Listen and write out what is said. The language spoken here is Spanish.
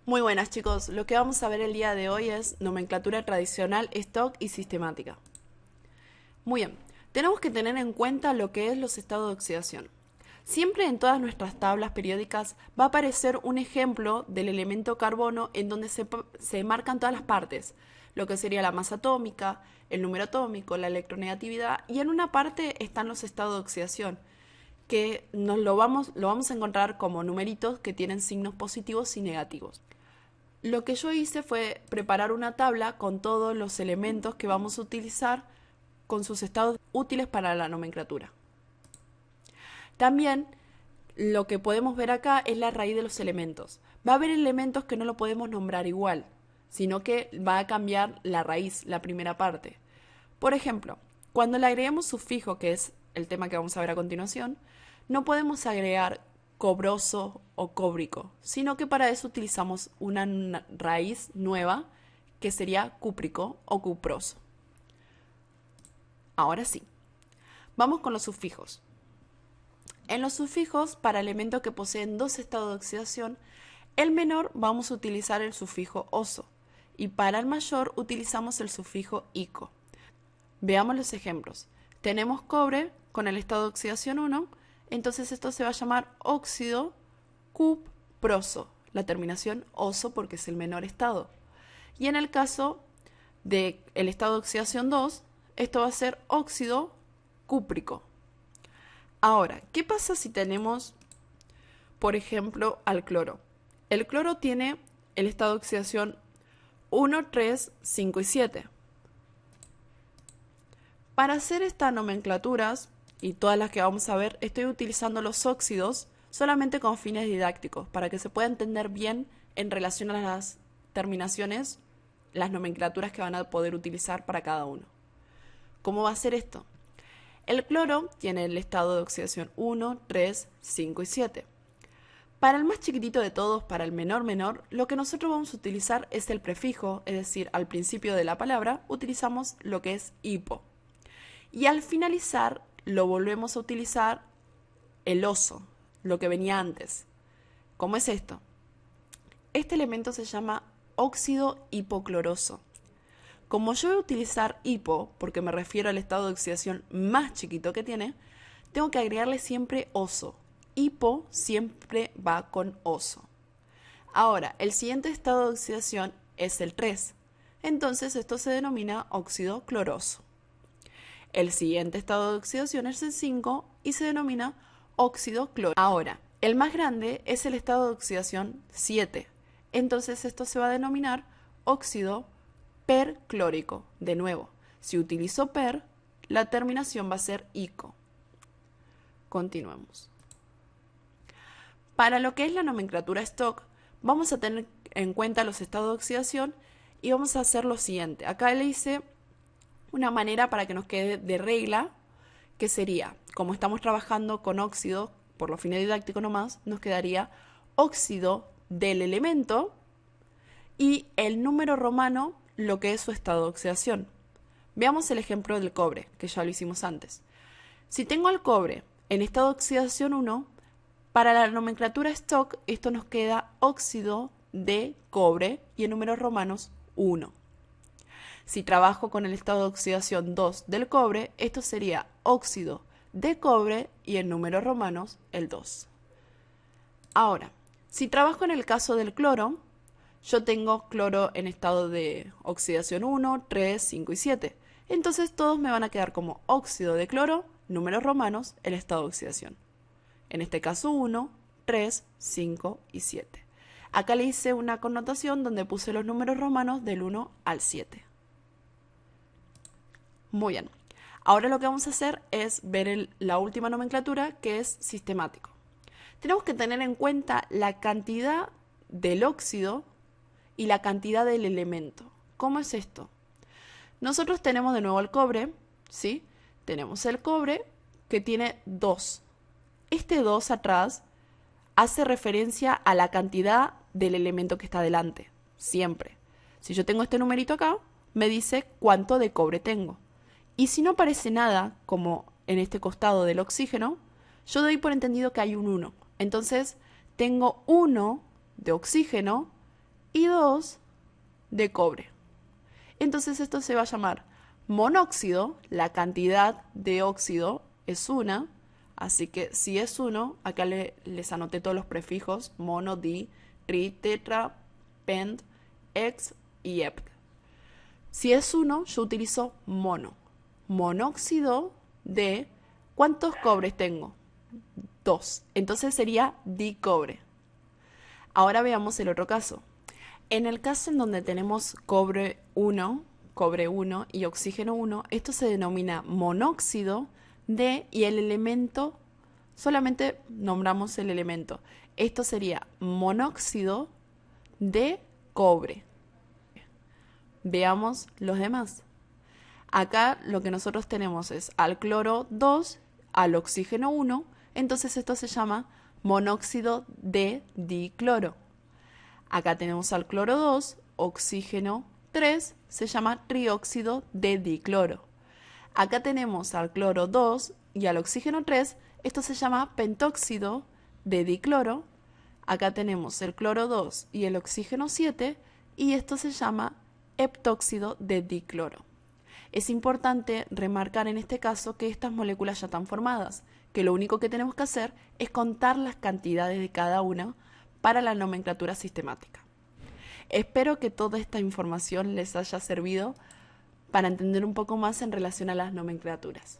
Muy buenas chicos, lo que vamos a ver el día de hoy es nomenclatura tradicional, stock y sistemática. Muy bien, tenemos que tener en cuenta lo que es los estados de oxidación. Siempre en todas nuestras tablas periódicas va a aparecer un ejemplo del elemento carbono en donde se marcan todas las partes, lo que sería la masa atómica, el número atómico, la electronegatividad y en una parte están los estados de oxidación, que lo vamos a encontrar como numeritos que tienen signos positivos y negativos. Lo que yo hice fue preparar una tabla con todos los elementos que vamos a utilizar con sus estados útiles para la nomenclatura. También lo que podemos ver acá es la raíz de los elementos. Va a haber elementos que no lo podemos nombrar igual, sino que va a cambiar la raíz, la primera parte. Por ejemplo, cuando le agreguemos sufijo, que es el tema que vamos a ver a continuación, no podemos agregar cobroso o cóbrico, sino que para eso utilizamos una raíz nueva que sería cúprico o cuproso. Ahora sí, vamos con los sufijos. En los sufijos, para elementos que poseen dos estados de oxidación, el menor vamos a utilizar el sufijo oso y para el mayor utilizamos el sufijo ico. Veamos los ejemplos. Tenemos cobre con el estado de oxidación 1, entonces esto se va a llamar óxido cuproso, la terminación oso porque es el menor estado. Y en el caso del estado de oxidación 2, esto va a ser óxido cúprico. Ahora, ¿qué pasa si tenemos, por ejemplo, al cloro? El cloro tiene el estado de oxidación 1, 3, 5 y 7. Para hacer estas nomenclaturas y todas las que vamos a ver, estoy utilizando los óxidos solamente con fines didácticos, para que se pueda entender bien en relación a las terminaciones, las nomenclaturas que van a poder utilizar para cada uno. ¿Cómo va a ser esto? El cloro tiene el estado de oxidación 1, 3, 5 y 7. Para el más chiquitito de todos, para el menor, lo que nosotros vamos a utilizar es el prefijo, es decir, al principio de la palabra utilizamos lo que es hipo. Y al finalizar lo volvemos a utilizar el oso, lo que venía antes. ¿Cómo es esto? Este elemento se llama óxido hipocloroso. Como yo voy a utilizar hipo, porque me refiero al estado de oxidación más chiquito que tiene, tengo que agregarle siempre oso. Hipo siempre va con oso. Ahora, el siguiente estado de oxidación es el 3. Entonces esto se denomina óxido cloroso. El siguiente estado de oxidación es el 5 y se denomina óxido cloro. Ahora, el más grande es el estado de oxidación 7. Entonces esto se va a denominar óxido perclórico. De nuevo, si utilizo per, la terminación va a ser ico. Continuemos. Para lo que es la nomenclatura stock, vamos a tener en cuenta los estados de oxidación y vamos a hacer lo siguiente. Acá le hice una manera para que nos quede de regla, que sería, como estamos trabajando con óxido, por los fines didácticos nomás, nos quedaría óxido del elemento y el número romano, lo que es su estado de oxidación. Veamos el ejemplo del cobre, que ya lo hicimos antes. Si tengo al cobre en estado de oxidación 1, para la nomenclatura stock, esto nos queda óxido de cobre y en números romanos 1. Si trabajo con el estado de oxidación 2 del cobre, esto sería óxido de cobre y en números romanos el 2. Ahora, si trabajo en el caso del cloro, yo tengo cloro en estado de oxidación 1, 3, 5 y 7. Entonces todos me van a quedar como óxido de cloro, números romanos, el estado de oxidación. En este caso 1, 3, 5 y 7. Acá le hice una connotación donde puse los números romanos del 1 al 7. Muy bien. Ahora lo que vamos a hacer es ver la última nomenclatura, que es sistemático. Tenemos que tener en cuenta la cantidad del óxido y la cantidad del elemento. ¿Cómo es esto? Nosotros tenemos de nuevo el cobre, ¿sí? Tenemos el cobre que tiene 2. Este 2 atrás hace referencia a la cantidad del elemento que está delante, siempre. Si yo tengo este numerito acá, me dice cuánto de cobre tengo. Y si no aparece nada, como en este costado del oxígeno, yo doy por entendido que hay un 1. Entonces, tengo 1 de oxígeno y 2 de cobre. Entonces esto se va a llamar monóxido, la cantidad de óxido es 1, así que si es 1, acá les anoté todos los prefijos, mono, di, tri, tetra, pent, ex y ept. Si es 1, yo utilizo mono. Monóxido de, ¿cuántos cobres tengo? 2. Entonces sería dicobre. Ahora veamos el otro caso. En el caso en donde tenemos cobre 1 y oxígeno 1, esto se denomina monóxido de, y el elemento, solamente nombramos el elemento. Esto sería monóxido de cobre. Veamos los demás. Acá lo que nosotros tenemos es al cloro 2, al oxígeno 1, entonces esto se llama monóxido de dicloro. Acá tenemos al cloro 2, oxígeno 3, se llama trióxido de dicloro. Acá tenemos al cloro 2 y al oxígeno 3, esto se llama pentóxido de dicloro. Acá tenemos el cloro 2 y el oxígeno 7, y esto se llama heptóxido de dicloro. Es importante remarcar en este caso que estas moléculas ya están formadas, que lo único que tenemos que hacer es contar las cantidades de cada una para la nomenclatura sistemática. Espero que toda esta información les haya servido para entender un poco más en relación a las nomenclaturas.